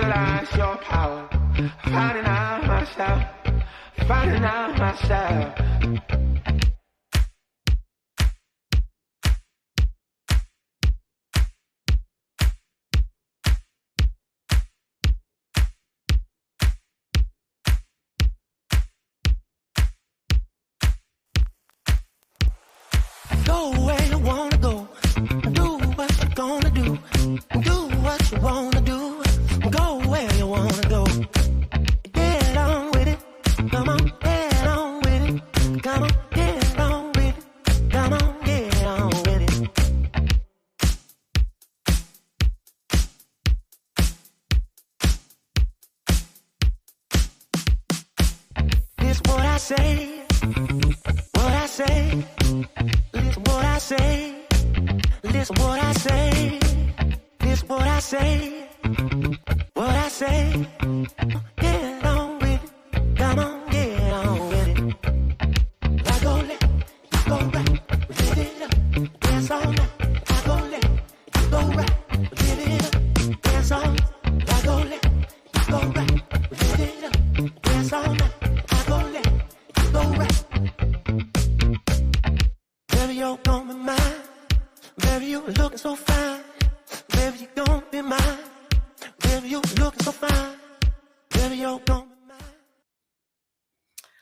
Utilize your power. Finding out myself. Finding out myself. Go where you wanna go. Do what you're gonna do. Do what you wanna do. Go where you wanna go. Get on with it. Come on, get on with it. Come on, get on with it. Come on, get on with it. It's what I say. What I say. Listen what I say. Listen what I say. Listen what I say. What I say. Get on with it. Come on, get on with it. I go left, you go right. Lift it up. Dance all night. I go left, you go right. Lift it up. Dance all night. I go left, you go right. Lift it up. Dance all night. I go left, you go right. Baby, you're gonna be mine. Baby, you looking so fine. Baby, you gonna be mine. Baby, you looking so fine. Baby, you're gonna be mine.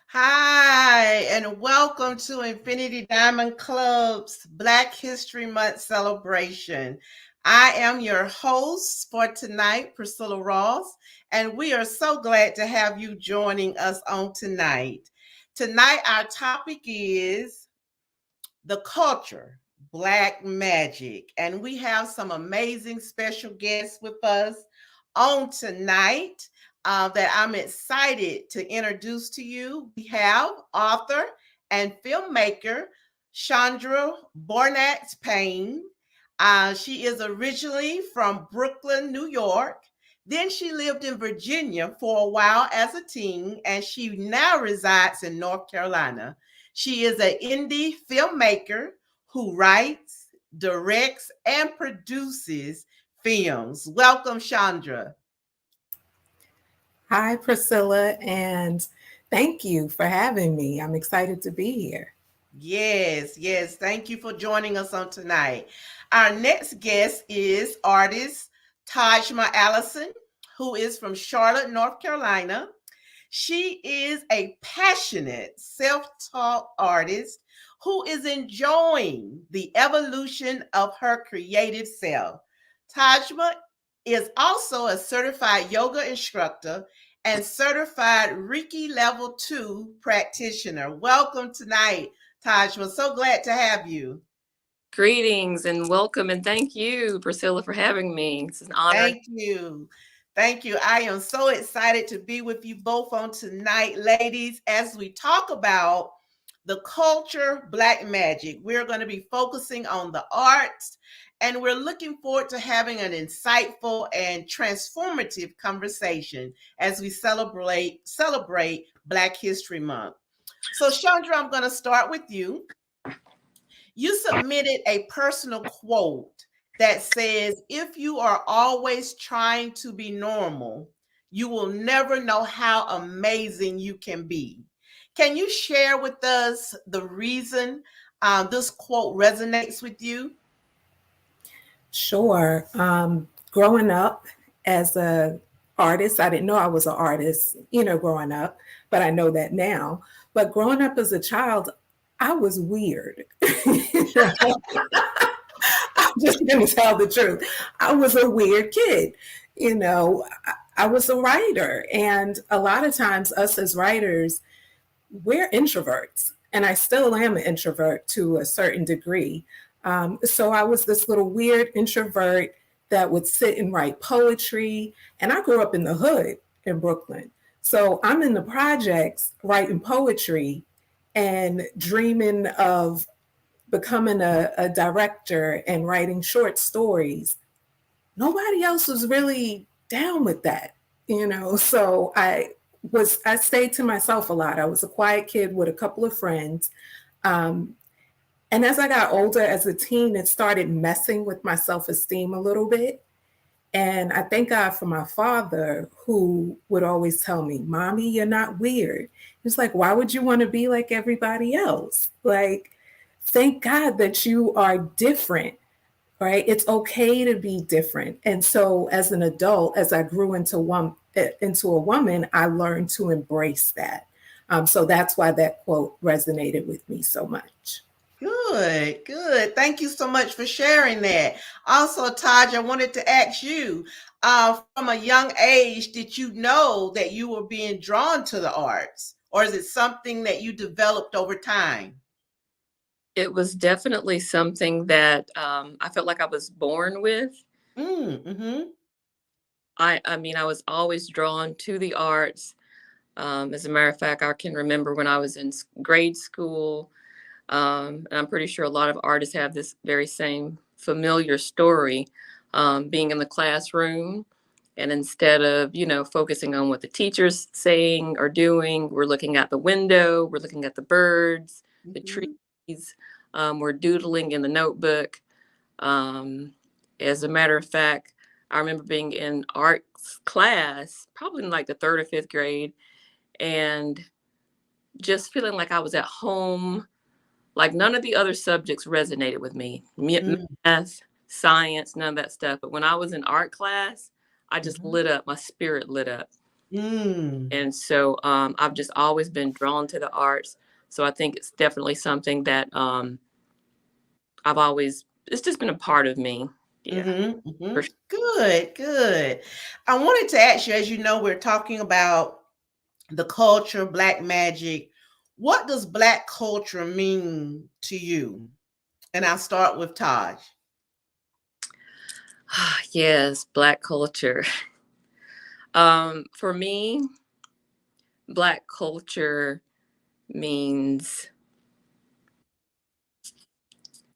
Hi, and welcome to Infinity Diamond Club's Black History Month celebration. I am your host for tonight, Priscilla Ross, and we are so glad to have you joining us on tonight. Tonight, our topic is the culture, Black magic, and we have some amazing special guests with us on tonight that I'm excited to introduce to you. We have author and filmmaker Chandra Bornax-Payne. She is originally from Brooklyn, New York. Then she lived in Virginia for a while as a teen, and she now resides in North Carolina. She is an indie filmmaker who writes, directs, and produces films. Welcome, Chandra. Hi, Priscilla, and thank you for having me. I'm excited to be here. Yes. Thank you for joining us on tonight. Our next guest is artist Tajma Allison, who is from Charlotte, North Carolina. She is a passionate self-taught artist who is enjoying the evolution of her creative self. Tajma is also a certified yoga instructor and certified Reiki Level 2 practitioner. Welcome tonight, Tajma. So glad to have you. Greetings and welcome, and thank you, Priscilla, for having me. It's an honor. Thank you. I am so excited to be with you both on tonight, ladies, as we talk about the culture, Black magic. We're going to be focusing on the arts, and we're looking forward to having an insightful and transformative conversation as we celebrate Black History Month. So, Chandra, I'm going to start with you. You submitted a personal quote that says, if you are always trying to be normal, you will never know how amazing you can be. Can you share with us the reason this quote resonates with you? Sure. Growing up as an artist, I didn't know I was an artist, growing up, but I know that now. But growing up as a child, I was weird. I'm just going to tell the truth. I was a weird kid. I was a writer. And a lot of times us as writers, we're introverts. And I still am an introvert to a certain degree. So I was this little weird introvert that would sit and write poetry. And I grew up in the hood in Brooklyn. So I'm in the projects writing poetry and dreaming of becoming a director and writing short stories. Nobody else was really down with that, So I stayed to myself a lot. I was a quiet kid with a couple of friends. And as I got older as a teen, it started messing with my self-esteem a little bit. And I thank God for my father, who would always tell me, Mommy, you're not weird. He's like, why would you want to be like everybody else? Like, thank God that you are different, right? It's okay to be different. And so as an adult, as I grew into a woman, I learned to embrace that. So that's why that quote resonated with me so much. Good, good. Thank you so much for sharing that. Also, Taj, I wanted to ask you, from a young age, did you know that you were being drawn to the arts, or is it something that you developed over time? It was definitely something that I felt like I was born with. Mm-hmm. I mean, I was always drawn to the arts. As a matter of fact, I can remember when I was in grade school, and I'm pretty sure a lot of artists have this very same familiar story, being in the classroom. And instead of, focusing on what the teacher's saying or doing, we're looking out the window, we're looking at the birds, the Mm-hmm. trees, we're doodling in the notebook. As a matter of fact, I remember being in arts class, probably in like the third or fifth grade, and just feeling like I was at home. Like none of the other subjects resonated with me. Math, science, none of that stuff. But when I was in art class, I just Mm-hmm. lit up. My spirit lit up. Mm. And so I've just always been drawn to the arts. So I think it's definitely something that it's just been a part of me. Yeah. Mm-hmm. For Mm-hmm. sure. Good, good. I wanted to ask you, as you know, we're talking about the culture, Black magic. What does Black culture mean to you? And I'll start with Taj. Yes, Black culture. For me, Black culture means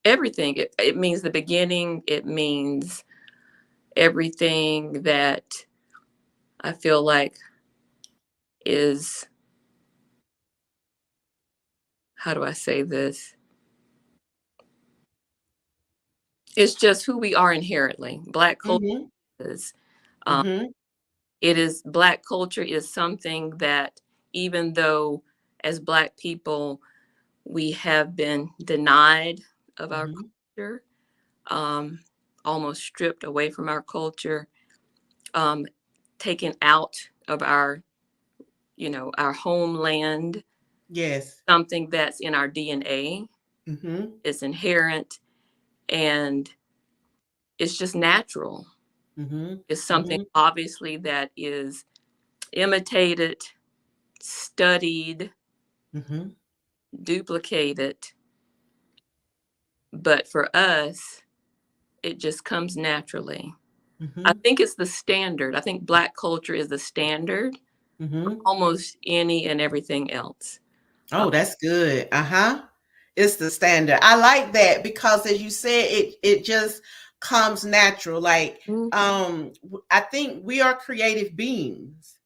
everything. It means the beginning. It means everything that I feel like is, how do I say this? It's just who we are inherently. Black culture Mm-hmm. is, um, Mm-hmm. Black culture is something that even though as Black people, we have been denied of our Mm-hmm. culture, um, almost stripped away from our culture, um, taken out of our homeland, Yes. something that's in our DNA, Mm-hmm. it's inherent, and it's just natural. Mm-hmm. It's something Mm-hmm. obviously that is imitated, studied, Mm-hmm. duplicated, but for us, it just comes naturally. I Mm-hmm. think it's the standard. I think Black culture is the standard for Mm-hmm. almost any and everything else. Uh, Oh, that's good. Uh-huh. It's the standard. I like that because as you said, it just comes natural. Like mhm. I think we are creative beings.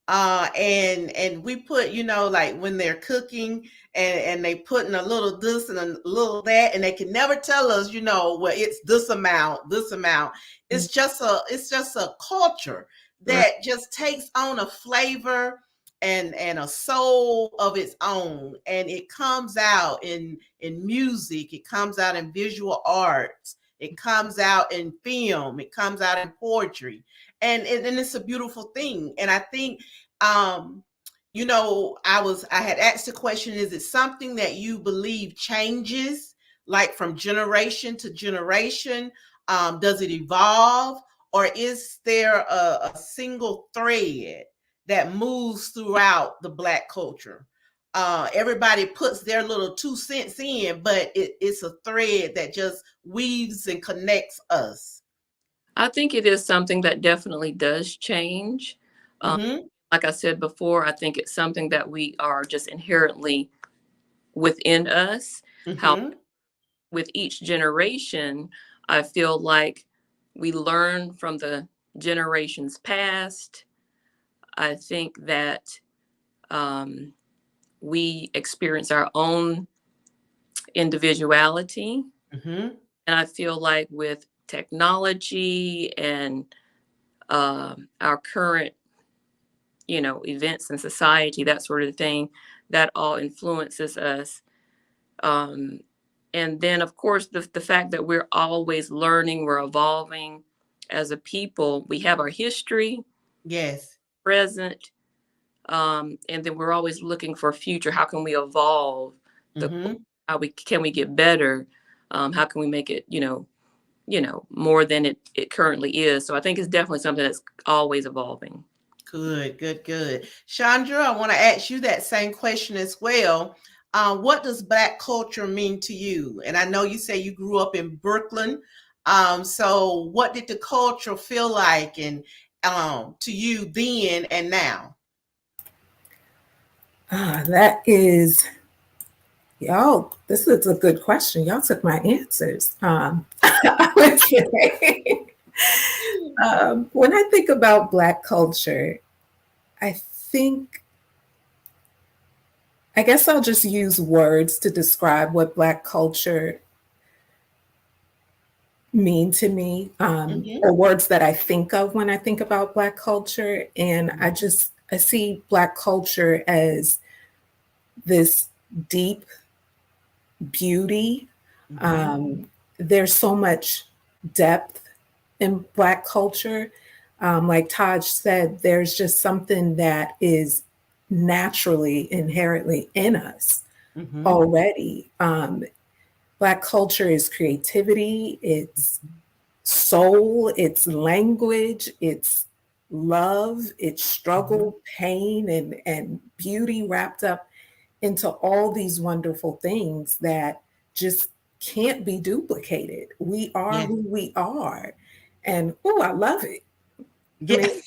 And we put, like when they're cooking and they put in a little this and a little that, and they can never tell us, well, it's this amount, this amount. It's just a culture Right. that just takes on a flavor and a soul of its own, and it comes out in music, it comes out in visual arts, it comes out in film, it comes out in poetry, and it's a beautiful thing. And I think I had asked the question, is it something that you believe changes like from generation to generation? Does it evolve, or is there a single thread that moves throughout the Black culture? Everybody puts their little 2 cents in, but it's a thread that just weaves and connects us. I think it is something that definitely does change. Um, Mm-hmm. like I said before, I think it's something that we are just inherently within us. How Mm-hmm. with each generation, I feel like we learn from the generations past. I think that um, we experience our own individuality. Mm-hmm. And I feel like with technology and our current, events in society, that sort of thing, that all influences us. And then, of course, the fact that we're always learning, we're evolving as a people. We have our history, Yes. present, and then we're always looking for future. How can we evolve? Mm-hmm. Can we get better? How can we make it, more than it currently is? So I think it's definitely something that's always evolving. Good, good, good. Chandra, I want to ask you that same question as well. What does Black culture mean to you? And I know you say you grew up in Brooklyn. So what did the culture feel like and to you then and now? That is, y'all, this is a good question. Y'all took my answers. I would say, when I think about Black culture, I guess I'll just use words to describe what Black culture mean to me, or words that I think of when I think about Black culture. And I see Black culture as this deep beauty. There's so much depth in Black culture. Like Taj said, there's just something that is naturally, inherently in us already. Black culture is creativity, it's soul, it's language, it's love, it's struggle, pain, and beauty wrapped up into all these wonderful things that just can't be duplicated. We are who we are. And I love it. I mean,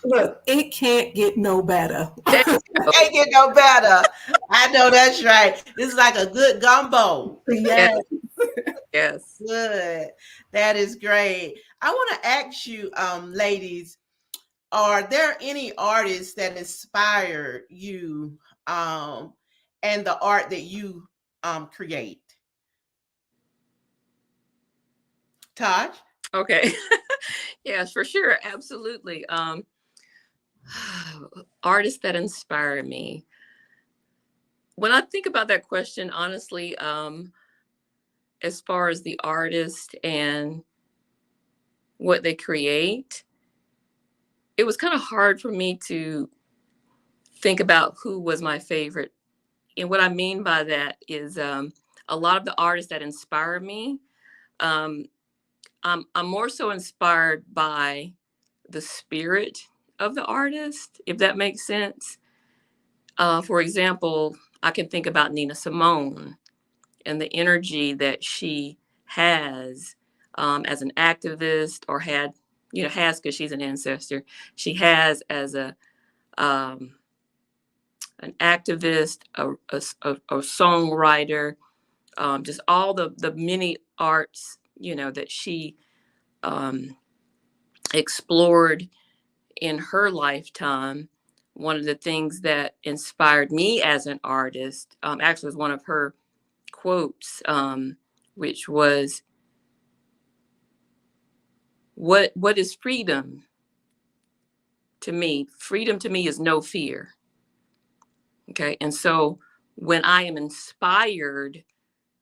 look, it can't get no better. It can't get no better. I know that's right. It's like a good gumbo. Yes. Yes. Good. That is great. I want to ask you, ladies, are there any artists that inspired you and the art that you create? Taj? Okay. Yes, for sure. Absolutely. Artists that inspire me. When I think about that question, honestly, as far as the artist and what they create, it was kind of hard for me to think about who was my favorite. And what I mean by that is a lot of the artists that inspire me, I'm more so inspired by the spirit of the artist, if that makes sense. For example, I can think about Nina Simone and the energy that she has as an activist, or has because she's an ancestor. She has as an activist, a songwriter, just all the many arts, that she explored in her lifetime. One of the things that inspired me as an artist actually was one of her quotes, which was, what is freedom to me? Freedom to me is no fear. Okay. And so when I am inspired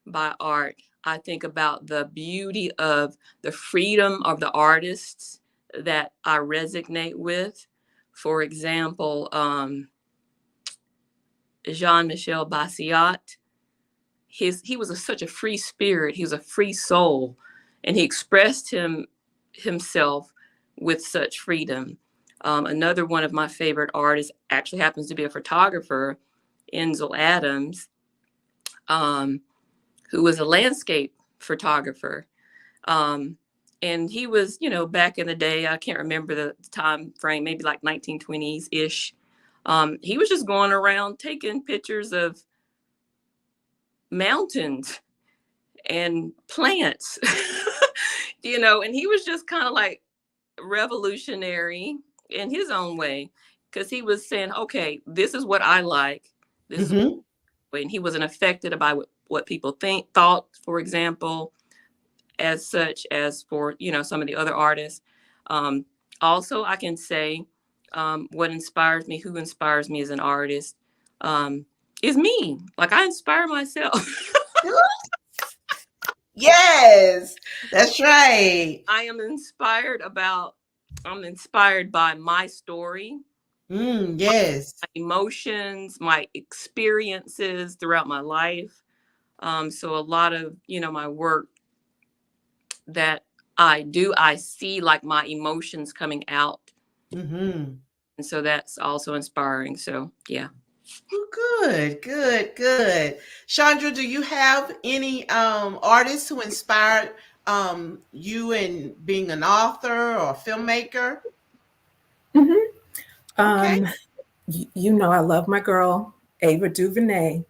by art, I think about the beauty of the freedom of the artists that I resonate with. For example, Jean-Michel Basquiat, he was such a free spirit. He was a free soul, and he expressed himself with such freedom. Another one of my favorite artists actually happens to be a photographer, Ansel Adams, who was a landscape photographer. And he was, back in the day, I can't remember the time frame, maybe like 1920s-ish. He was just going around taking pictures of mountains and plants, and he was just kind of like revolutionary in his own way, because he was saying, okay, this is what I like. This is and he wasn't affected by what people thought, for example, as such as for, some of the other artists. Also, I can say what inspires me, who inspires me as an artist, is me. Like, I inspire myself. Yes, that's right. I'm inspired by my story, Yes. my emotions, my experiences throughout my life. So a lot of, my work that I do, I see like my emotions coming out. Mm-hmm. And so that's also inspiring. So, yeah. Well, good, good, good. Chandra, do you have any artists who inspired you in being an author or filmmaker? Mhm. Okay. You know, I love my girl, Ava DuVernay.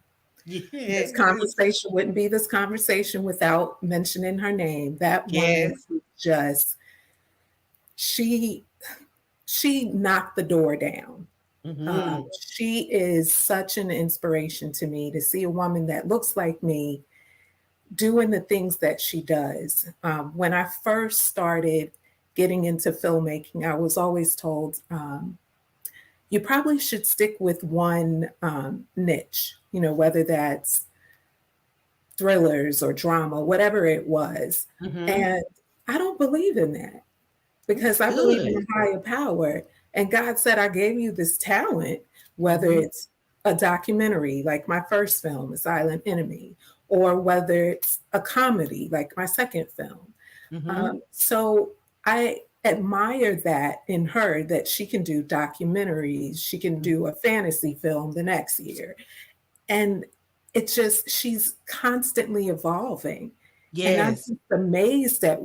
This Yes. conversation wouldn't be this conversation without mentioning her name. That woman Yes. is just, she she knocked the door down. Mm-hmm. She is such an inspiration to me to see a woman that looks like me doing the things that she does. When I first started getting into filmmaking, I was always told, you probably should stick with one niche, you know, whether that's thrillers or drama, whatever it was. Mm-hmm. And I don't believe in that because That's I believe in good. a higher power. And God said, I gave you this talent, whether Mm-hmm. it's a documentary like my first film, A Silent Enemy, or whether it's a comedy like my second film. Mm-hmm. So I admire that in her, that she can do documentaries, she can do a fantasy film the next year. And it's just, she's constantly evolving. And I'm Yes. just amazed at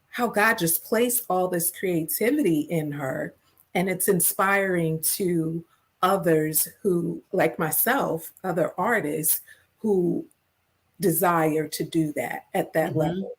how God just placed all this creativity in her. And it's inspiring to others who, like myself, other artists who desire to do that at that Mm-hmm. level.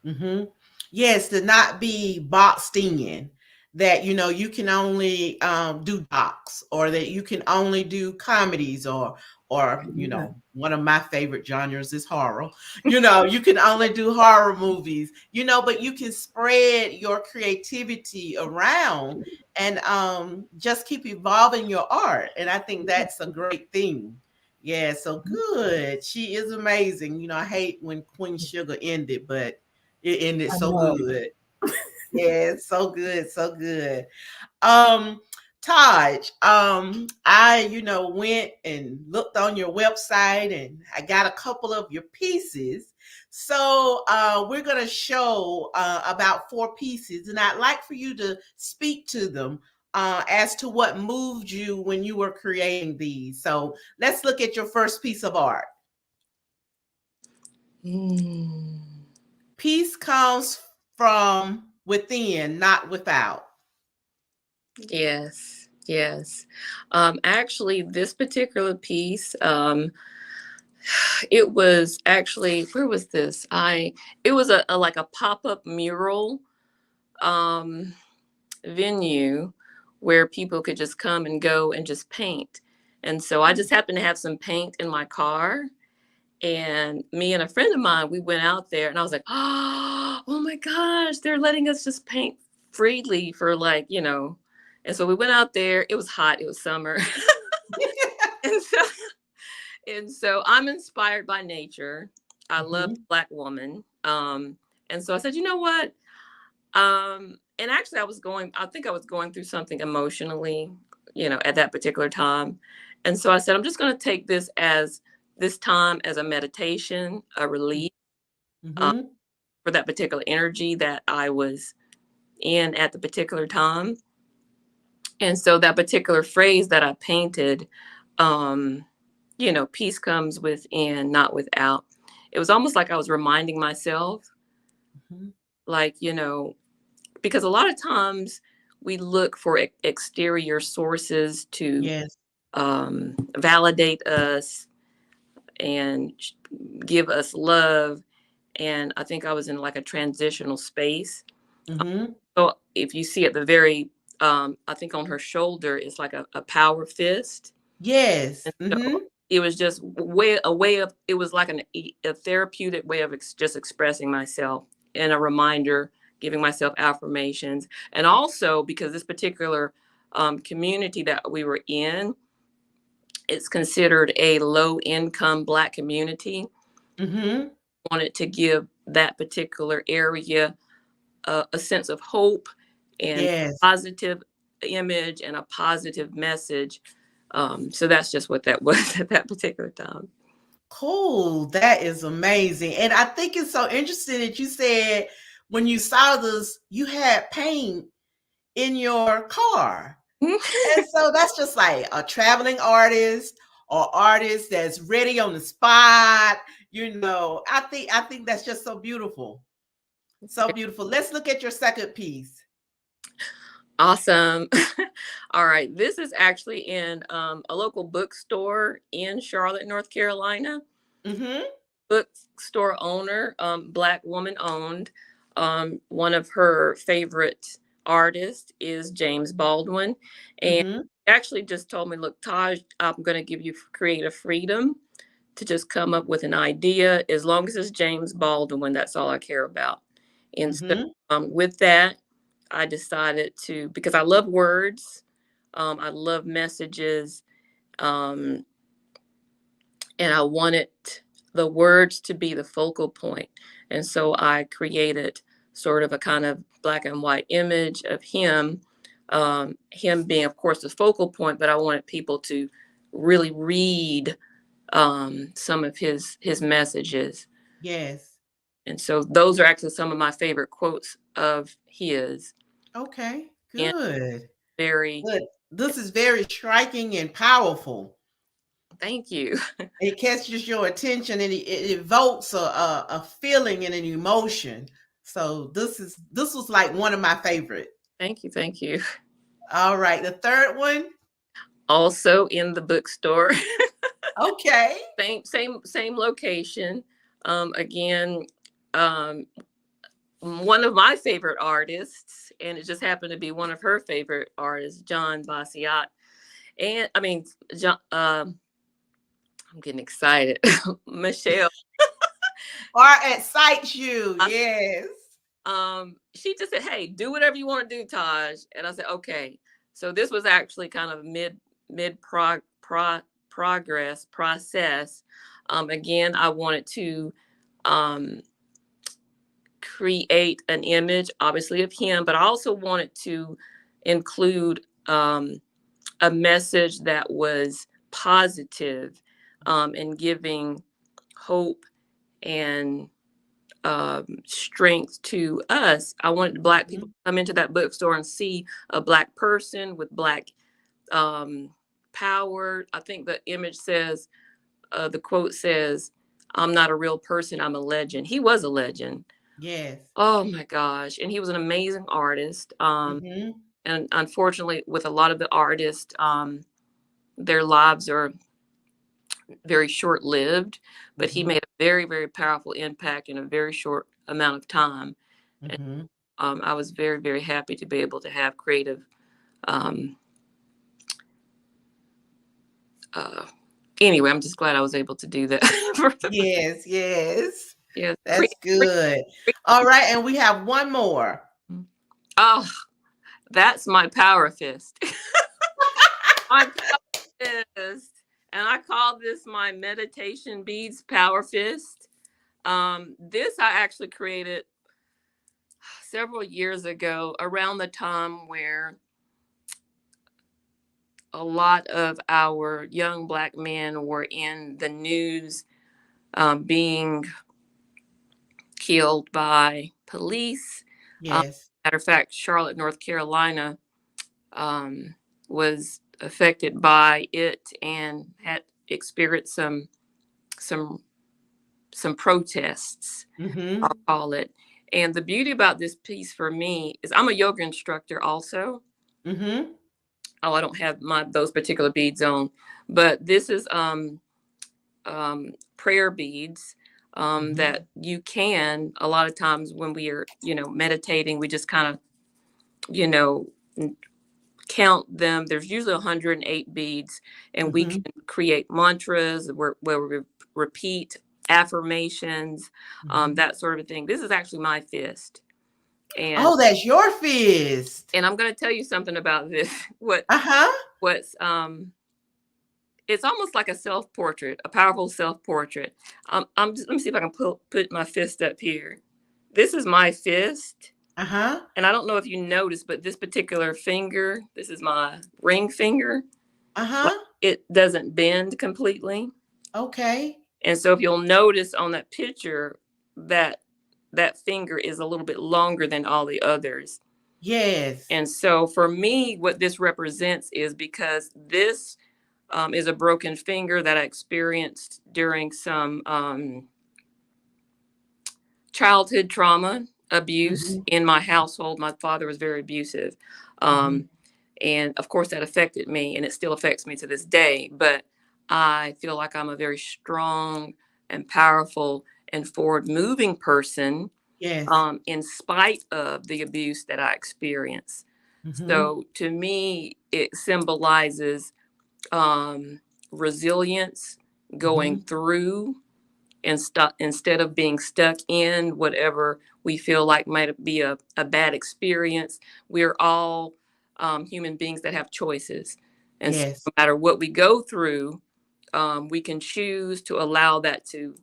Mm-hmm. Yes, to not be boxed in that you can only do docs or that you can only do comedies or Yeah. one of my favorite genres is horror. You can only do horror movies, but you can spread your creativity around and just keep evolving your art. And I think that's a great thing. Yeah, so good. She is amazing. I hate when Queen Sugar ended, but it ended I so know. good. Yeah, so good, so good. Um, Taj, I, went and looked on your website and I got a couple of your pieces. So we're gonna show about 4 pieces, and I'd like for you to speak to them as to what moved you when you were creating these. So let's look at your first piece of art. Mm. Peace comes from within, not without. Yes, yes. Actually, this particular piece, it was actually, where was this? It was a like a pop-up mural um, venue where people could just come and go and just paint. And so I just happened to have some paint in my car. And me and a friend of mine, we went out there and I was like, oh my gosh, they're letting us just paint freely for like, And so we went out there. It was hot. It was summer. and so and so I'm inspired by nature. I love Mhm. Black woman. And so I said, you know what? And actually I think I was going through something emotionally, at that particular time. And so I said, I'm just going to take this time as a meditation, a relief um, Mhm. for that particular energy that I was in at the particular time. And so that particular phrase that I painted, um, peace comes within, not without. It was almost like I was reminding myself, Mhm. like, because a lot of times we look for exterior sources to Yes. validate us and give us love. And I think I was in like a transitional space. Mhm. So if you see at the very, I think on her shoulder is like a power fist. Yes. And so Mhm. it was just a way it was like a therapeutic way of just expressing myself and a reminder giving myself affirmations. And also because this particular community that we were in, it's considered a low income Black community. Mm-hmm. Wanted to give that particular area a sense of hope and Yes. positive image and a positive message. So that's just what that was at that particular time. Cool. That is amazing. And I think it's so interesting that you said when you saw this, you had paint in your car. And so that's just like a traveling artist or artist that's ready on the spot. I think that's just so beautiful. So beautiful. Let's look at your second piece. Awesome. All right. This is actually in a local bookstore in Charlotte, North Carolina. Mm-hmm. Bookstore owner, Black woman owned. One of her favorite artists is James Baldwin. And Mm-hmm. actually just told me, look, Taj, I'm going to give you creative freedom to just come up with an idea. As long as it's James Baldwin, that's all I care about. And Mm-hmm. so with that, I decided to, because I love words, I love messages, and I wanted the words to be the focal point. And so I created sort of a kind of black and white image of him, him being, of course, the focal point, but I wanted people to really read some of his messages. Yes. And so those are actually some of my favorite quotes of his. Okay. And Good. very, Good. This is very striking and powerful. thank you. It catches your attention and it evokes a feeling and an emotion. So this was like one of my favorite. Thank you. Thank you. All right. The third one. Also in the bookstore. Okay. Same location. Again, one of my favorite artists, and it just happened to be one of her favorite artists, John Basquiat. And I mean, John, I'm getting excited. Michelle. Art excites you. Yes. She just said, "Hey, do whatever you want to do, Taj." And I said, "Okay." So this was actually kind of mid progress process. Again, I wanted to create an image, obviously, of him, but I also wanted to include a message that was positive and giving hope and strength to us. I wanted Black people to come into that bookstore and see a Black person with Black power. I think the image says, the quote says, "I'm not a real person, I'm a legend." He was a legend. Yes. Oh my gosh. And he was an amazing artist. And unfortunately, with a lot of the artists, their lives are very short-lived, but he made a very, very powerful impact in a very short amount of time. And, I was very, very happy to be able to have creative anyway, I'm just glad I was able to do that. Yes, yes. Yeah. That's good. All right, and we have one more. Oh, that's my power fist. My power fist. And I call this my meditation beads power fist. This I actually created several years ago around the time where a lot of our young Black men were in the news, being killed by police. Yes. Matter of fact, Charlotte, North Carolina was affected by it and had experienced some protests, I'll call it. And the beauty about this piece for me is I'm a yoga instructor also. Oh, I don't have those particular beads on, but this is prayer beads that you can, a lot of times when we are, meditating, we just kind of, count them. There's usually 108 beads, and we can create mantras where we repeat affirmations, that sort of thing. This is actually my fist. And Oh, that's your fist. I'm going to tell you something about this. Uh-huh. What's it's almost like a self-portrait, a powerful self-portrait. Let me see if I can put my fist up here. This is my fist. Uh-huh. And I don't know if you noticed, but this particular finger, this is my ring finger. Uh-huh. It doesn't bend completely. Okay. And so if you'll notice on that picture, that finger is a little bit longer than all the others. Yes. And so for me, what this represents is because this is a broken finger that I experienced during some childhood trauma abuse in my household. My father was very abusive. And of course that affected me, and it still affects me to this day. But I feel like I'm a very strong and powerful and forward moving person, Yes. in spite of the abuse that I experienced. So to me, it symbolizes resilience, going through, and instead of being stuck in whatever we feel like might be a bad experience. We're all human beings that have choices. And so Yes. no matter what we go through, we can choose to allow that to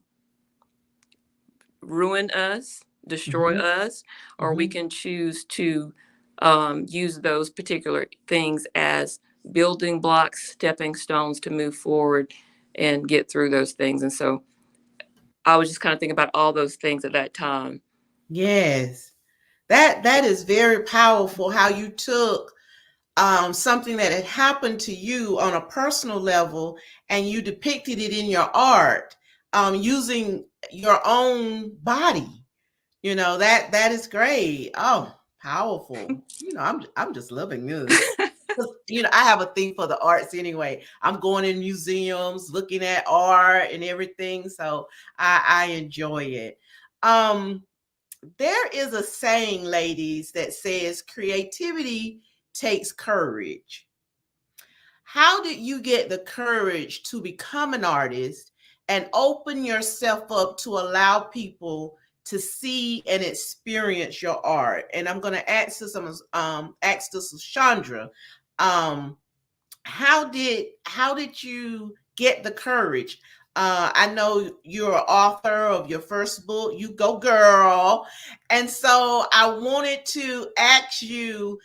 ruin us, destroy us, or we can choose to use those particular things as building blocks, stepping stones to move forward and get through those things. And so I was just kind of thinking about all those things at that time. Yes. That is very powerful, how you took something that had happened to you on a personal level and you depicted it in your art, using your own body. You know, that is great. Oh, powerful. You know, I'm just loving this. You know, I have a thing for the arts anyway. I'm going in museums, looking at art and everything. So I enjoy it. There is a saying, ladies, that says creativity takes courage. How did you get the courage to become an artist and open yourself up to allow people to see and experience your art? And I'm going to ask this, ask this Chandra. How did you get the courage? I know you're an author of your first book, You Go Girl. And so I wanted to ask you,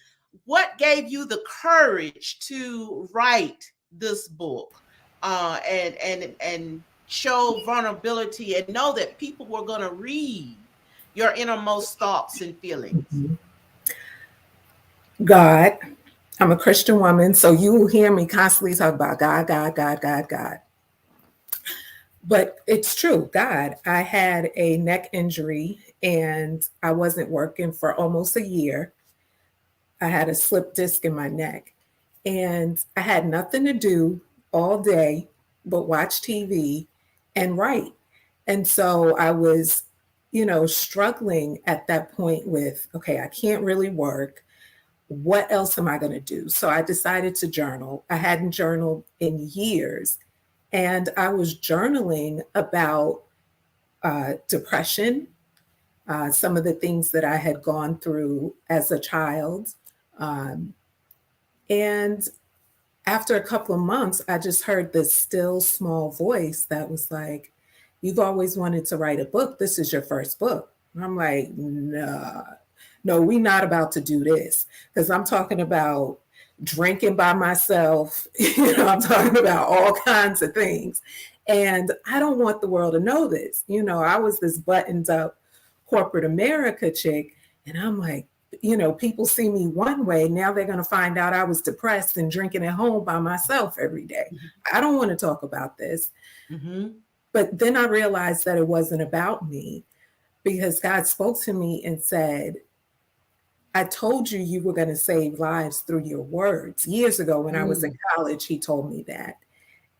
what gave you the courage to write this book, and show vulnerability and know that people were going to read your innermost thoughts and feelings? God. I'm a Christian woman, so you will hear me constantly talk about God, God, God, God, God. But it's true, God. I had a neck injury and I wasn't working for almost a year. I had a slip disc in my neck and I had nothing to do all day but watch TV and write. And so I was, struggling at that point with, okay, I can't really work. What else am I going to do? So I decided to journal. I hadn't journaled in years. And I was journaling about depression, some of the things that I had gone through as a child. And after a couple of months, I just heard this still small voice that was like, you've always wanted to write a book. This is your first book. And I'm like, no, we're not about to do this, because I'm talking about drinking by myself. I'm talking about all kinds of things. And I don't want the world to know this. I was this buttoned up corporate America chick. And I'm like, people see me one way. Now they're going to find out I was depressed and drinking at home by myself every day. I don't want to talk about this. But then I realized that it wasn't about me, because God spoke to me and said, I told you you were going to save lives through your words. Years ago when I was in college, he told me that.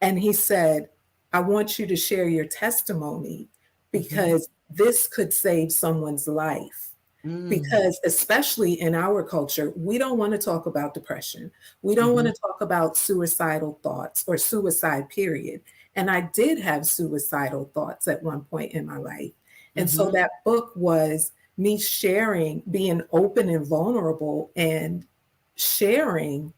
And he said, I want you to share your testimony, because this could save someone's life. Because especially in our culture, we don't want to talk about depression. We don't want to talk about suicidal thoughts or suicide, period. And I did have suicidal thoughts at one point in my life. And so that book was me sharing, being open and vulnerable and sharing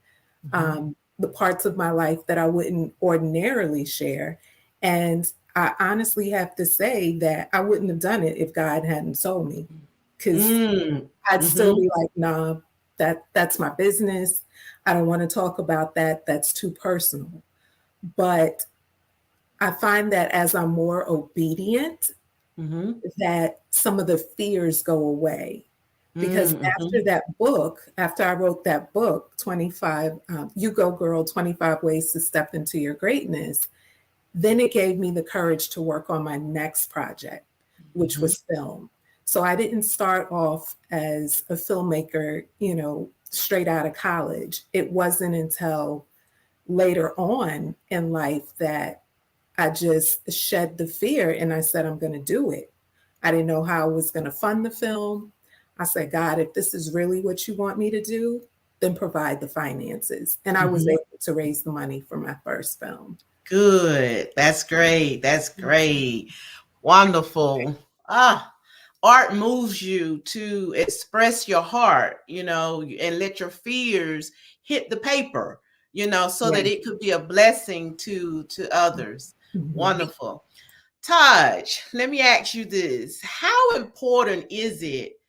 the parts of my life that I wouldn't ordinarily share. And I honestly have to say that I wouldn't have done it if God hadn't told me, because Mm. I'd still Mhm. be like, nah, that's my business. I don't want to talk about that. That's too personal. But I find that as I'm more obedient, Mhm. that some of the fears go away. Because Mhm. after I wrote that book, 25, You Go Girl, 25 Ways to Step into Your Greatness, then it gave me the courage to work on my next project, which Mhm. was film. So I didn't start off as a filmmaker, straight out of college. It wasn't until later on in life that I just shed the fear and I said, I'm going to do it. I didn't know how I was going to fund the film. I said, God, if this is really what you want me to do, then provide the finances. And I was Mhm. able to raise the money for my first film. Good. That's great. That's great. Wonderful. Art moves you to express your heart, and let your fears hit the paper, so Yeah. that it could be a blessing to others. Mhm. Wonderful. Taj, let me ask you this. How important is it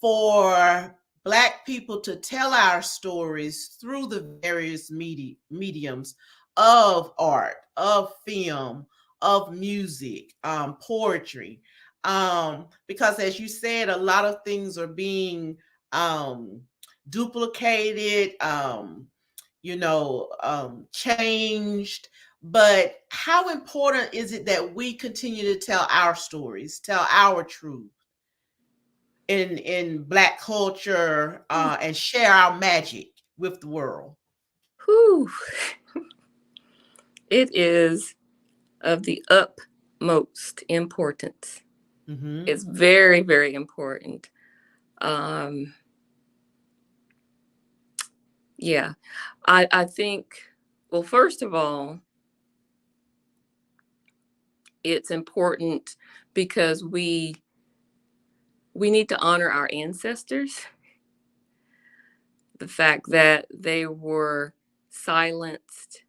for Black people to tell our stories through the various mediums of art, of film, of music, poetry? Because as you said, a lot of things are being um, duplicated, changed. But how important is it that we continue to tell our stories, tell our truth in Black culture, and share our magic with the world? Whew. It is of the utmost importance. Mm-hmm. It's very, very important. Um, yeah, I think, well, first of all, it's important because we need to honor our ancestors. The fact that they were silenced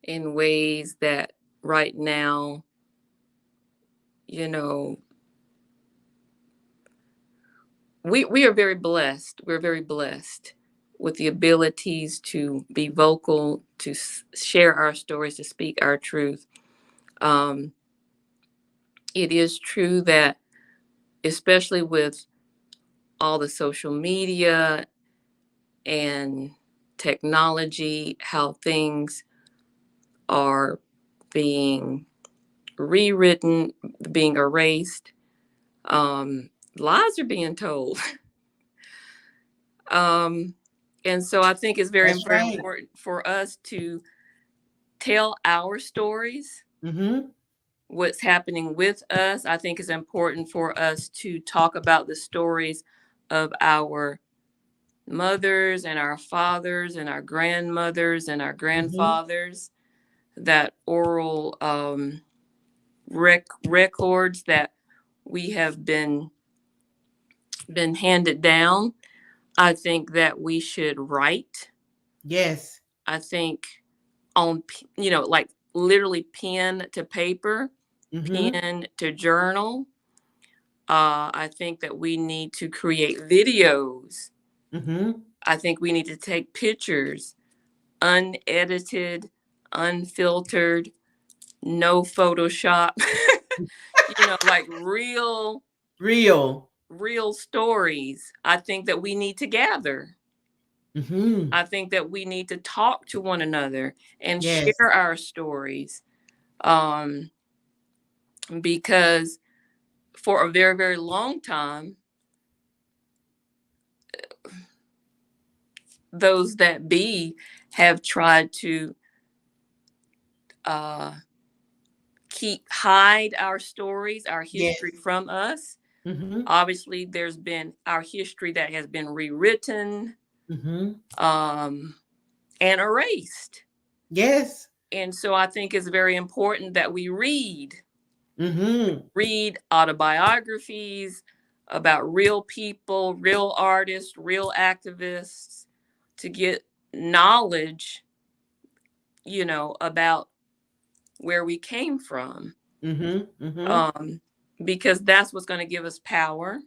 in ways that right now, you know, we are very blessed. We're very blessed with the abilities to be vocal, to share our stories, to speak our truth. Um, it is true that, especially with all the social media and technology, how things are being rewritten, being erased, lies are being told. um, and so I think it's very, That's very right. important for us to tell our stories, Mm-hmm. what's happening with us. I think it's important for us to talk about the stories of our mothers and our fathers and our grandmothers and our Mm-hmm. grandfathers, that oral records that we have been handed down. I think that we should write. Yes. I think on, like literally pen to paper, Mm-hmm. pen to journal. I think that we need to create videos. Mm-hmm. I think we need to take pictures, unedited, unfiltered, no Photoshop, like Real. real stories. I think that we need to gather. Mm-hmm. I think that we need to talk to one another and Yes. share our stories. Um, because for a very, very long time, those that be have tried to uh, hide our stories, our Yes. history from us. Mm-hmm. Obviously, there's been our history that has been rewritten, Mm-hmm. um, and erased. Yes. And so I think it's very important that we read Mm-hmm. read autobiographies, about real people, real artists, real activists, to get knowledge, about where we came from. Because that's what's going to give us power.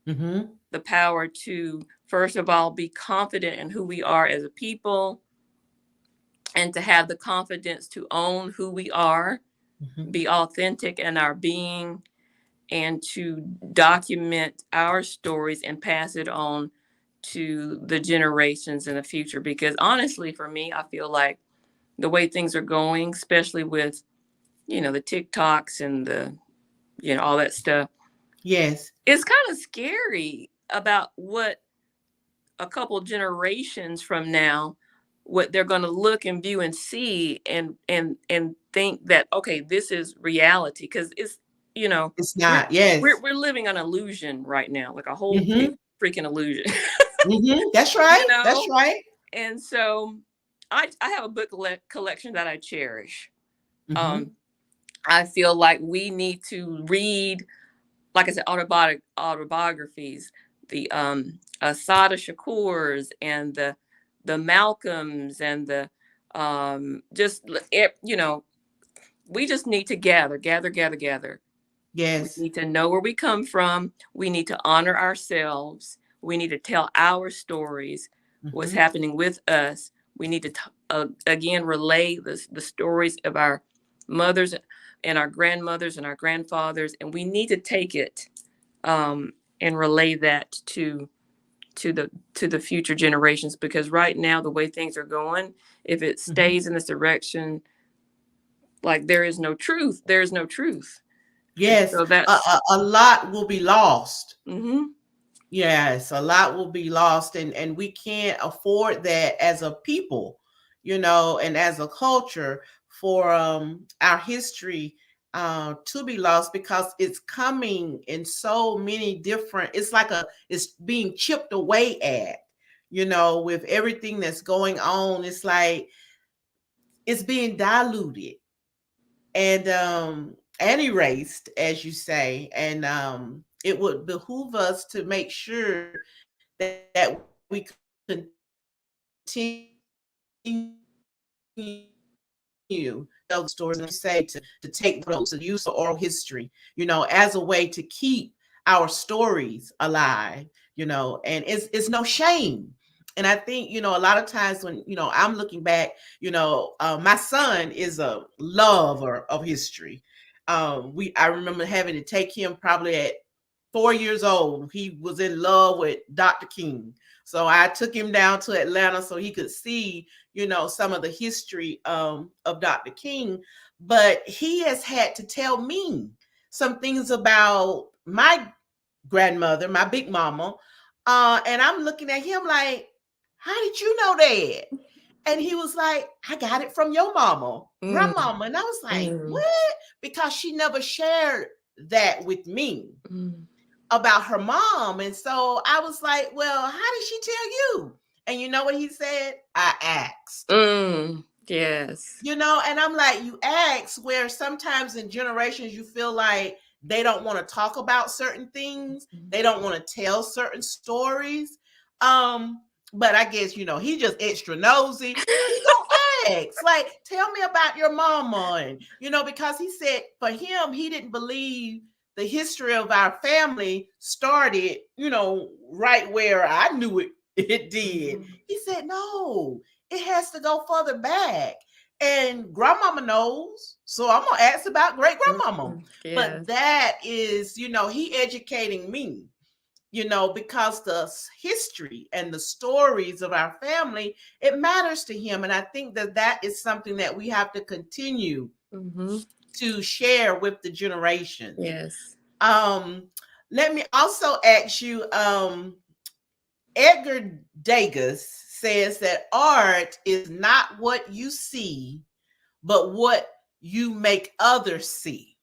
The power to, first of all, be confident in who we are as a people, and to have the confidence to own who we are, be authentic in our being, and to document our stories and pass it on to the generations in the future. Because honestly, for me, I feel like the way things are going, especially with, the TikToks and the, all that stuff. Yes. It's kind of scary about what a couple generations from now, what they're going to look and view and see and think that, okay, this is reality. Because it's, it's not. Yes. We're living an illusion right now, like a whole big freaking illusion. That's right. That's right. And so I have a book collection that I cherish. I feel like we need to read, like I said, autobiographies, the Assata Shakurs and the Malcolms and the we just need to gather. Yes. We need to know where we come from. We need to honor ourselves. We need to tell our stories, what's happening with us. We need to, again, relay the stories of our mothers and our grandmothers and our grandfathers. And we need to take it and relay that to the future generations. Because right now, the way things are going, if it stays in this direction, like there is no truth. There is no truth. Yes, so a lot will be lost. Yes, a lot will be lost, and we can't afford that as a people, and as a culture for our history to be lost, because it's coming in so many different. It's being chipped away at, with everything that's going on. It's like it's being diluted and erased, as you say, and it would behoove us to make sure that we continue those stories, and say to take notes, to use the oral history, as a way to keep our stories alive, and it's no shame. And I think, a lot of times when, I'm looking back, my son is a lover of history. I remember having to take him probably at 4 years old. He was in love with Dr. King. So I took him down to Atlanta so he could see, some of the history of Dr. King. But he has had to tell me some things about my grandmother, my big mama. And I'm looking at him like, how did you know that? And he was like, I got it from your mama, grandmama. And I was like, what? Because she never shared that with me about her mom. And so I was like, well, how did she tell you? And you know what he said? I asked. Yes. And I'm like, you ask, where sometimes in generations you feel like they don't want to talk about certain things. They don't want to tell certain stories. But I guess, he just extra nosy. He gonna ask, like, tell me about your mama. And, because he said for him, he didn't believe the history of our family started, right where I knew it did. He said, no, it has to go further back. And grandmama knows. So I'm going to ask about great grandmama. Yes. But that is, he educating me. Because the history and the stories of our family, it matters to him. And I think that is something that we have to continue to share with the generations. Yes. Let me also ask you, Edgar Degas says that art is not what you see, but what you make others see.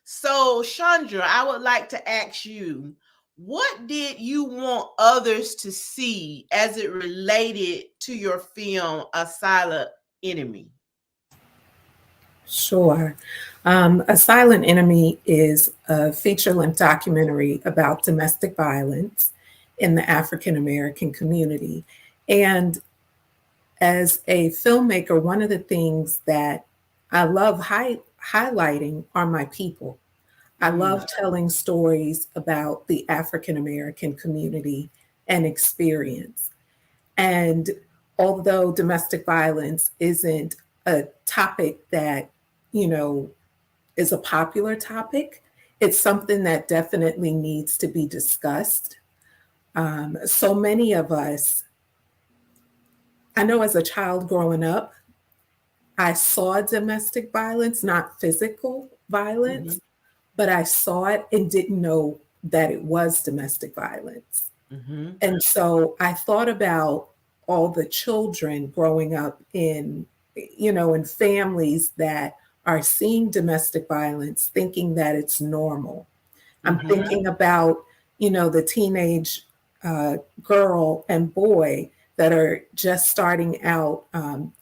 So, Chandra, I would like to ask you, what did you want others to see as it related to your film, A Silent Enemy? Sure. A Silent Enemy is a feature length documentary about domestic violence in the African American community. And as a filmmaker, one of the things that I love highlighting are my people. I Mm, love telling stories about the African American community and experience. And although domestic violence isn't a topic that, you know, is a popular topic, it's something that definitely needs to be discussed. So many of us, I know as a child growing up, I saw domestic violence, not physical mhm, violence, but I saw it and didn't know that it was domestic violence. mhm, And so I thought about all the children growing up in, in families that are seeing domestic violence, thinking that it's normal. I'm mhm, thinking about, the teenage girl and boy that are just starting out,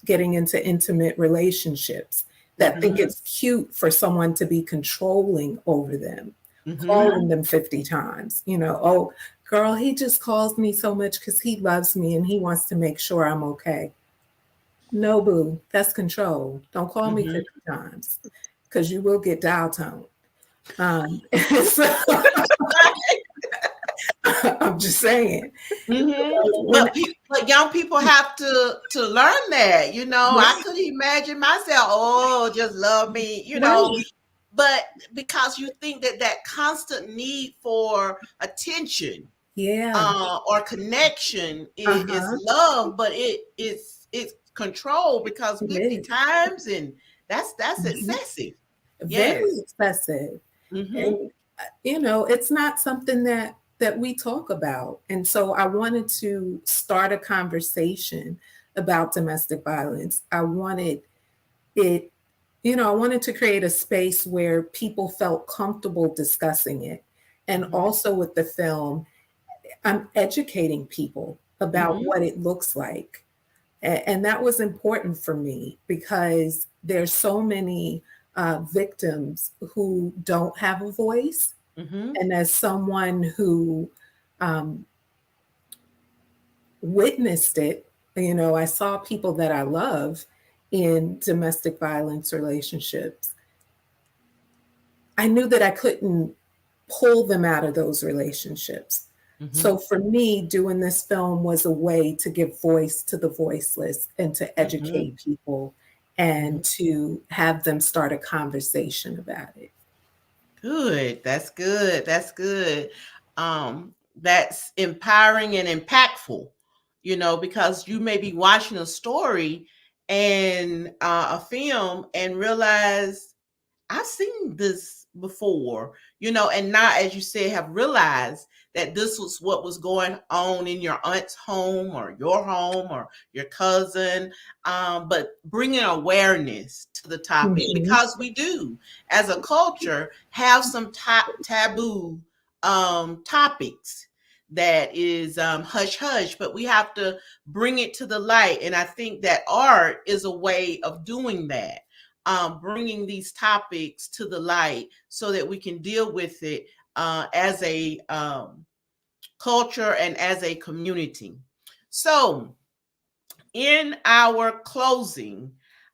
getting into intimate relationships, that think mhm, it's cute for someone to be controlling over them, mhm. calling them 50 times, oh, girl, he just calls me so much because he loves me and he wants to make sure I'm okay. No, boo, that's control. Don't call me Mhm. 50 times because you will get dial tone. So I'm just saying. When But but young people have to learn that. I could imagine myself. Oh, just love me. right, But because you think that constant need for attention, yeah, or connection is uh-huh, love, but it's control because it 50 is. times, and that's Mhm. excessive. Very Yes. excessive. Mm-hmm. And it's not something that we talk about. And so I wanted to start a conversation about domestic violence. It I wanted to create a space where people felt comfortable discussing it. And Mm-hmm. also with the film, I'm educating people about Mm-hmm. what it looks like. And that was important for me because there's so many victims who don't have a voice. Mm-hmm. And as someone who um, witnessed it, I saw people that I love in domestic violence relationships. I knew that I couldn't pull them out of those relationships. Mm-hmm. So for me, doing this film was a way to give voice to the voiceless and to Mm-hmm. educate people and to have them start a conversation about it. Good. That's good. That's good. That's empowering and impactful, because you may be watching a story and a film and realize I've seen this before, and now, as you said, have realized that this was what was going on in your aunt's home or your home or your cousin. But bringing awareness to the topic, Mhm. because we do, as a culture, have some taboo topics that is hush hush, but we have to bring it to the light. And I think that art is a way of doing that, bringing these topics to the light so that we can deal with it as a culture and as a community. So, in our closing,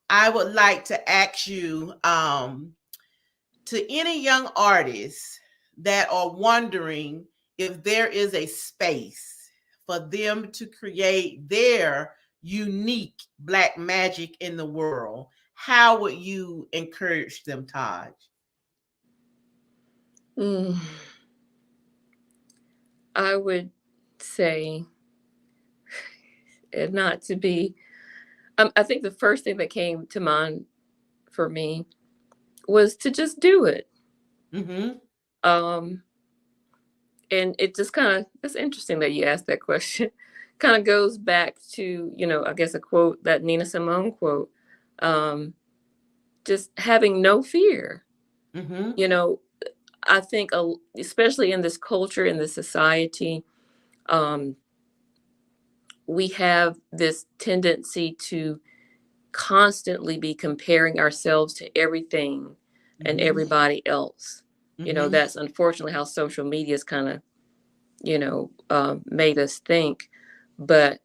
I would like to ask you, to any young artists that are wondering if there is a space for them to create their unique Black magic in the world, how would you encourage them, Taj? Mm, I would say, not to be. I think the first thing that came to mind for me was to just do it. Mm-hmm. Um, and it just kind of, it's interesting that you asked that question. Kind of goes back to, I guess a quote, that Nina Simone quote, um, just having no fear. Mm-hmm. You know, I think, especially in this culture, in this society, um, we have this tendency to constantly be comparing ourselves to everything and everybody else. You know, that's unfortunately how social media has kind of, made us think. But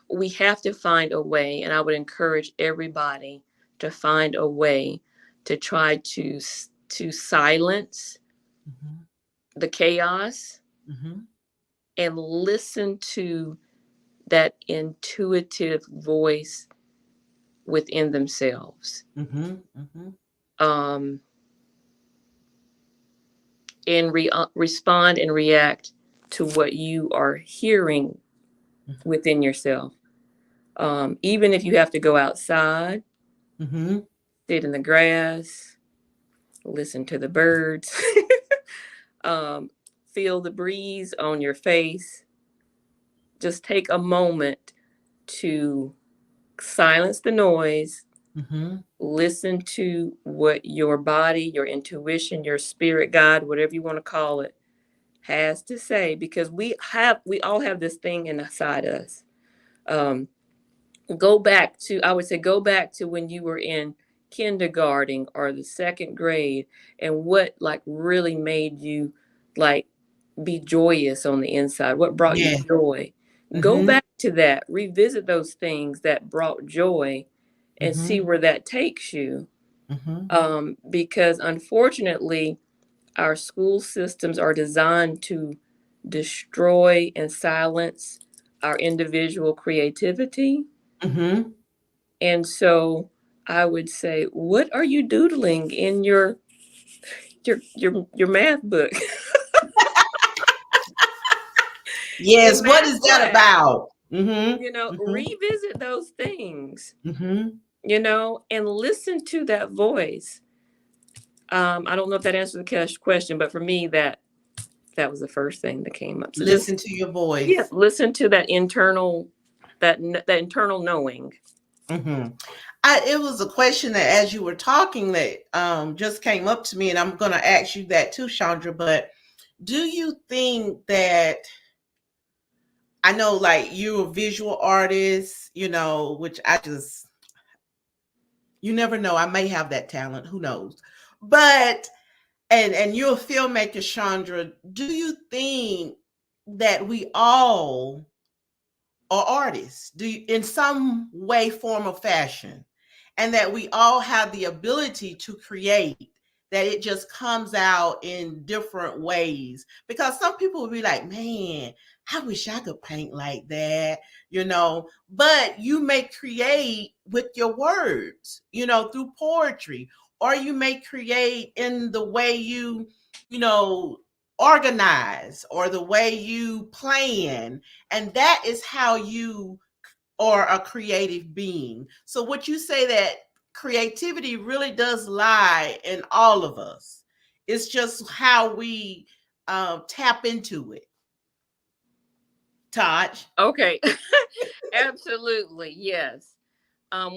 we have to find a way, and I would encourage everybody to find a way to try to silence the chaos and listen to that intuitive voice within themselves. And respond and react to what you are hearing within yourself. Even if you have to go outside, sit in the grass, listen to the birds, feel the breeze on your face. Just take a moment to silence the noise, listen to what your body, your intuition, your spirit guide, whatever you want to call it, has to say, because we all have this thing inside us. Go back to when you were in kindergarten or the second grade, and what like really made you like be joyous on the inside, what brought you joy. Go back to that, revisit those things that brought joy, and see where that takes you. Because unfortunately, our school systems are designed to destroy and silence our individual creativity. And so I would say, what are you doodling in your math book? Yes, what is that about? Revisit those things, and listen to that voice. I don't know if that answers the question, but for me, that was the first thing that came up. So listen to your voice. Yeah, listen to that internal knowing. It was a question that, as you were talking, that just came up to me, and I'm going to ask you that too, Chandra. But do you think that, I know like you're a visual artist, which you never know, I may have that talent, who knows? But and you're a filmmaker, Chandra. Do you think that we all are artists, in some way, form, or fashion, and that we all have the ability to create, that it just comes out in different ways? Because some people will be like, man, I wish I could paint like that, but you may create with your words, through poetry, or you may create in the way you organize, or the way you plan, and that is how you are a creative being. So would you say that creativity really does lie in all of us? It's just how we tap into it. Todd? Okay. Absolutely, yes.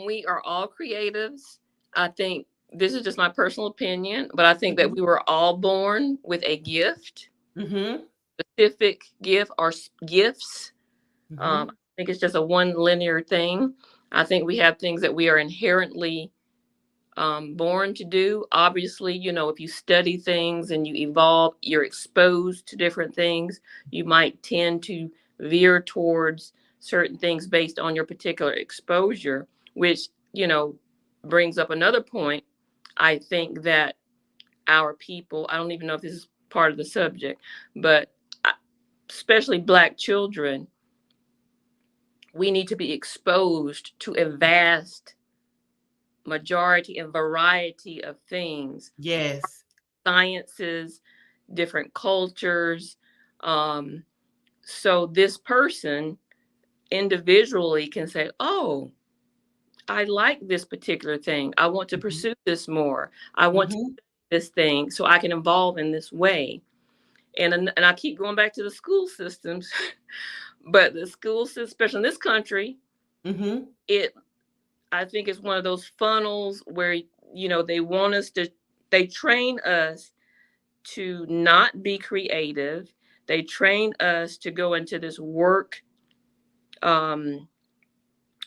We are all creatives. I think this is just my personal opinion, but I think that we were all born with a gift, specific gift or gifts. I think it's just a one linear thing. I think we have things that we are inherently born to do. Obviously, if you study things and you evolve, you're exposed to different things. You might tend to veer towards certain things based on your particular exposure, which, brings up another point. I think that our people, I don't even know if this is part of the subject, but especially Black children, we need to be exposed to a vast majority and variety of things. Yes. Sciences, different cultures. So this person individually can say, oh, I like this particular thing. I want to pursue this more. I want to do this thing so I can evolve in this way. And I keep going back to the school systems, but the school system, especially in this country, I think it's one of those funnels where, they train us to not be creative. They train us to go into this work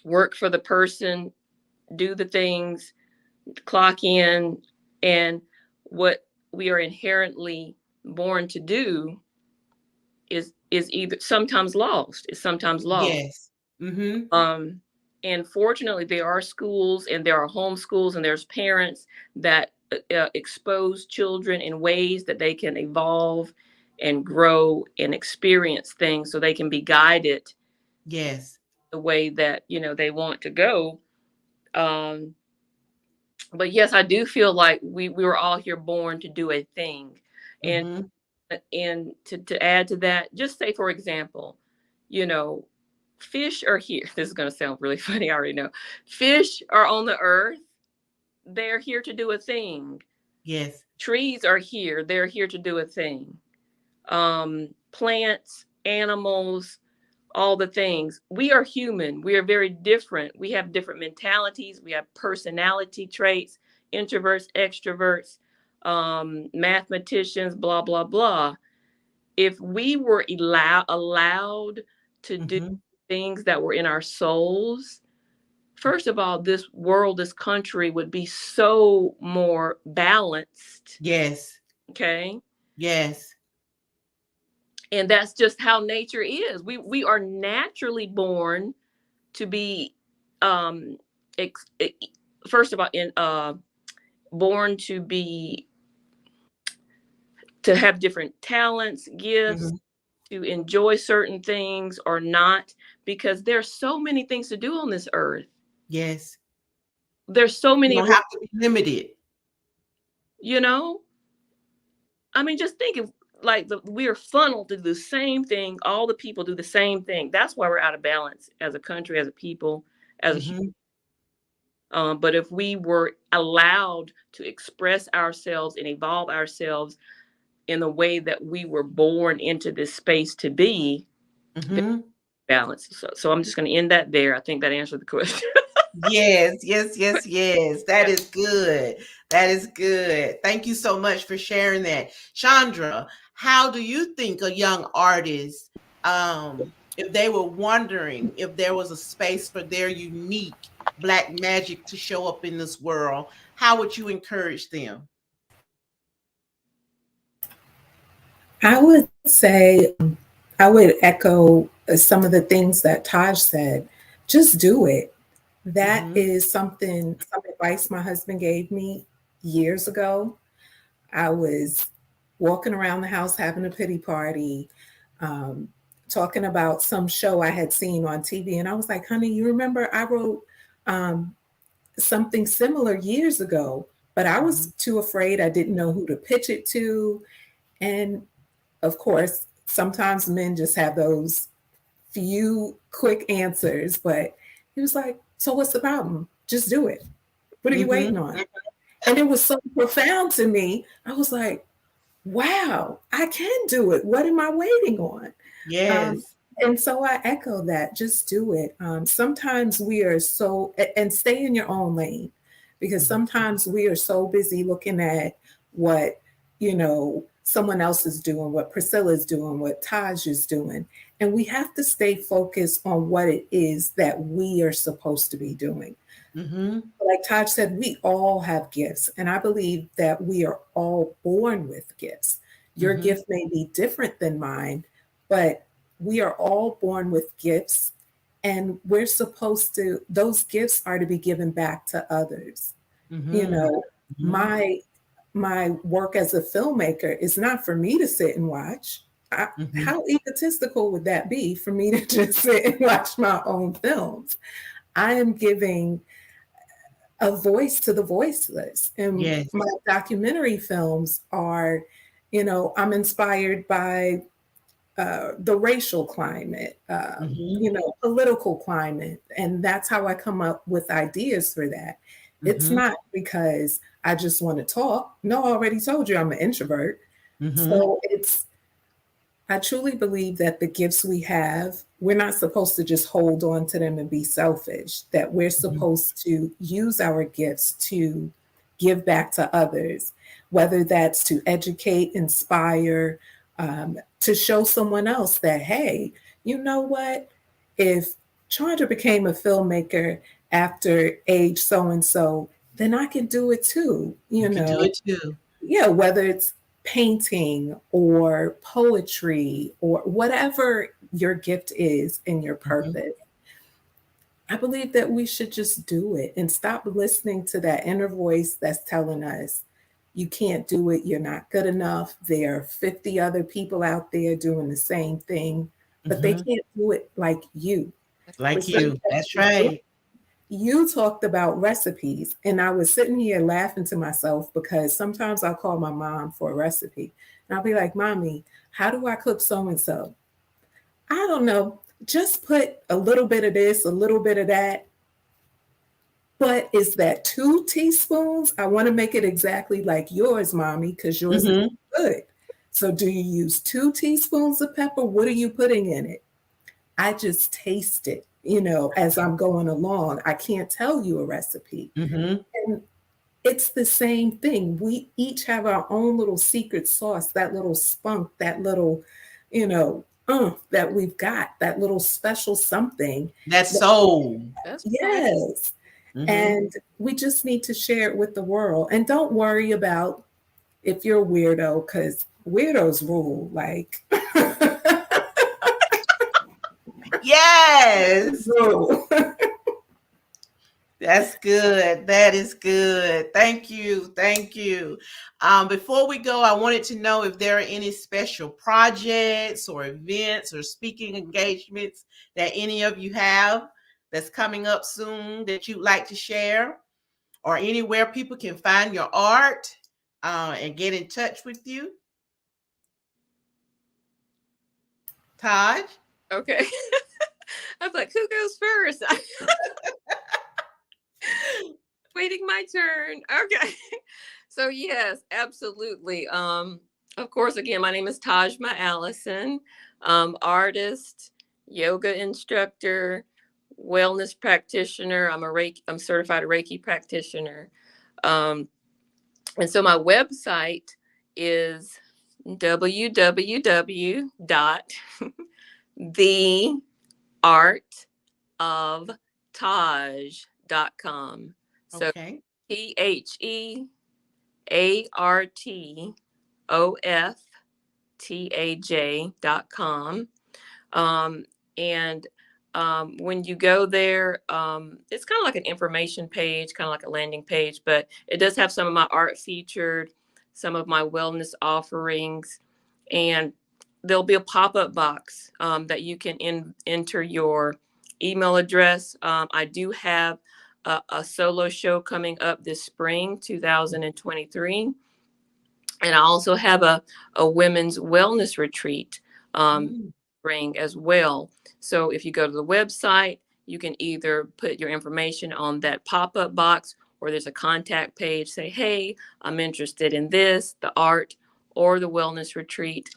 work for the person, do the things, clock in, and what we are inherently born to do is either sometimes lost. It's sometimes lost. Yes. Mm-hmm. And fortunately, there are schools and there are homeschools and there's parents that expose children in ways that they can evolve and grow and experience things so they can be guided. Yes. The way that, they want to go. But yes, I do feel like we were all here born to do a thing. And to add to that, just say, for example, fish are here. This is going to sound really funny. I already know. Fish are on the earth. They're here to do a thing. Yes. Trees are here. They're here to do a thing. Plants, animals, all the things. We are human. We are very different. We have different mentalities. We have personality traits, introverts, extroverts, mathematicians, blah, blah, blah. If we were allowed to do things that were in our souls, first of all, this world, this country would be so more balanced. Yes. Okay. Yes. And that's just how nature is. We are naturally born to be, first of all, born to have different talents, gifts, to enjoy certain things or not, because there's so many things to do on this earth. Yes. There's so many. You don't have to be limited. I mean, just think of we are funneled to do the same thing. All the people do the same thing. That's why we're out of balance as a country, as a people, as a human. But if we were allowed to express ourselves and evolve ourselves in the way that we were born into this space to be, balance. So I'm just going to end that there. I think that answered the question. Yes. That is good. That is good. Thank you so much for sharing that. Chandra, how do you think a young artist, if they were wondering if there was a space for their unique Black magic to show up in this world, how would you encourage them? I would say, I would echo some of the things that Taj said. Just do it. That is some advice my husband gave me years ago. I was walking around the house having a pity party, talking about some show I had seen on TV. And I was like, honey, you remember I wrote something similar years ago, but I was too afraid. I didn't know who to pitch it to. And of course, sometimes men just have those few quick answers, but he was like, so what's the problem? Just do it. What are you waiting on? And it was so profound to me. I was like, wow, I can do it. What am I waiting on? Yes. And so I echo that. Just do it. Sometimes we are so, and stay in your own lane, because sometimes we are so busy looking at what, someone else is doing, what Priscilla is doing, what Taj is doing. And we have to stay focused on what it is that we are supposed to be doing. Like Taj said, we all have gifts. And I believe that we are all born with gifts. Your gift may be different than mine, but we are all born with gifts. And we're supposed to, those gifts are to be given back to others. My work as a filmmaker is not for me to sit and watch. How egotistical would that be for me to just sit and watch my own films? I am giving a voice to the voiceless. And my documentary films are, I'm inspired by the racial climate, political climate. And that's how I come up with ideas for that. It's not because I just want to talk. No, I already told you I'm an introvert. So I truly believe that the gifts we have, we're not supposed to just hold on to them and be selfish, that we're supposed to use our gifts to give back to others, whether that's to educate, inspire, to show someone else that, hey, you know what? If Chandra became a filmmaker after age so and so, then I can do it too. You can do it too. Yeah, whether it's painting or poetry or whatever your gift is and your purpose. I believe that we should just do it and stop listening to that inner voice that's telling us you can't do it, you're not good enough. There are 50 other people out there doing the same thing, but they can't do it like you. Like you. That's right. You talked about recipes, and I was sitting here laughing to myself because sometimes I'll call my mom for a recipe and I'll be like, Mommy, how do I cook so and so? I don't know. Just put a little bit of this, a little bit of that. But is that 2 teaspoons? I want to make it exactly like yours, Mommy, because yours is good. So do you use 2 teaspoons of pepper? What are you putting in it? I just taste it, as I'm going along. I can't tell you a recipe. And it's the same thing. We each have our own little secret sauce, that little spunk, that little, that we've got, that little special something. That's soul. Yes. And we just need to share it with the world. And don't worry about if you're a weirdo, because weirdos rule. Like, yes. That's good. That is good. Thank you. Thank you. Before we go, I wanted to know if there are any special projects or events or speaking engagements that any of you have that's coming up soon that you'd like to share, or anywhere people can find your art and get in touch with you. Taj? Okay. I'm like, who goes first? Waiting my turn. Okay. So yes, absolutely. Of course, again, my name is Tajma Allison, artist, yoga instructor, wellness practitioner. I'm certified Reiki practitioner. And so my website is www.theartoftaj.com. So Okay. TheArtoftaj.com. And when you go there, it's kind of like an information page, kind of like a landing page, but it does have some of my art featured, some of my wellness offerings, and there'll be a pop-up box that you can enter your email address. I do have a solo show coming up this spring, 2023. And I also have a women's wellness retreat spring as well. So if you go to the website, you can either put your information on that pop-up box, or there's a contact page, say, hey, I'm interested in this, the art or the wellness retreat.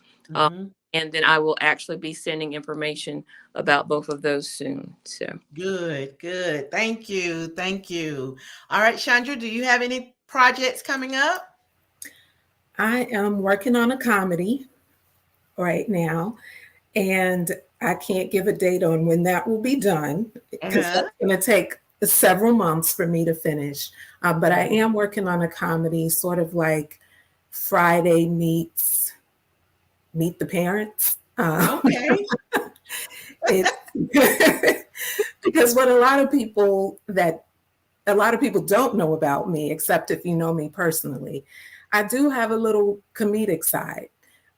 And then I will actually be sending information about both of those soon. So good. Thank you. All right, Chandra, do you have any projects coming up? I am working on a comedy right now, and I can't give a date on when that will be done because that's going to take several months for me to finish. But I am working on a comedy, sort of like Friday meets Meet the Parents. Okay. Because what a lot of people don't know about me, except if you know me personally, I do have a little comedic side.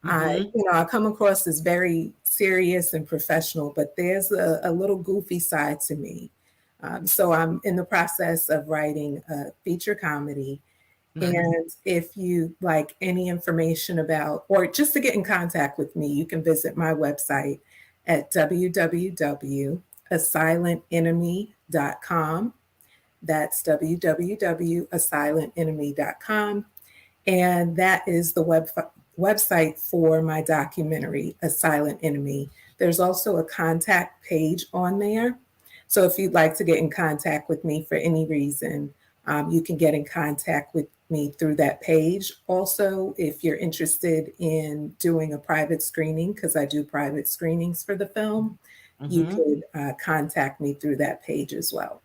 I come across as very serious and professional, but there's a little goofy side to me. So I'm in the process of writing a feature comedy. And if you like any information about, or just to get in contact with me, you can visit my website at www.asileenemy.com. That's www.asileenemy.com. And that is the website for my documentary, A Silent Enemy. There's also a contact page on there. So if you'd like to get in contact with me for any reason, you can get in contact with me through that page. Also, if you're interested in doing a private screening, because I do private screenings for the film, you Mhm. could contact me through that page as well.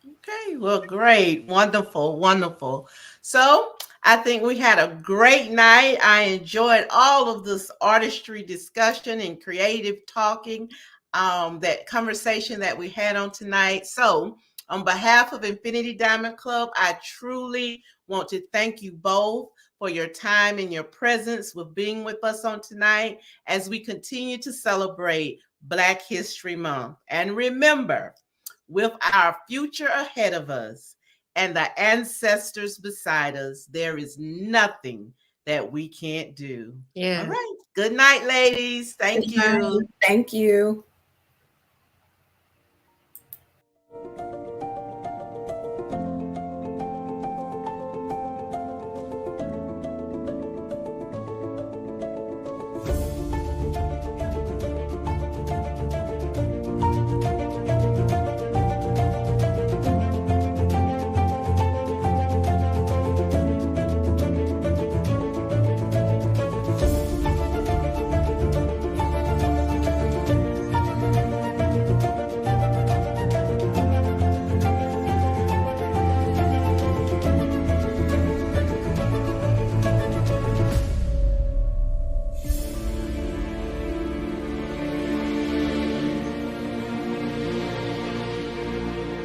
Okay, well, great. Wonderful, wonderful. So I think we had a great night. I enjoyed all of this artistry discussion and creative talking, that conversation that we had on tonight. So, on behalf of Infinity Diamond Club, I truly want to thank you both for your time and your presence with being with us on tonight as we continue to celebrate Black History Month. And remember, with our future ahead of us and the ancestors beside us, there is nothing that we can't do. All Yeah. right. Good night, ladies. Thank Good night. you. Thank you.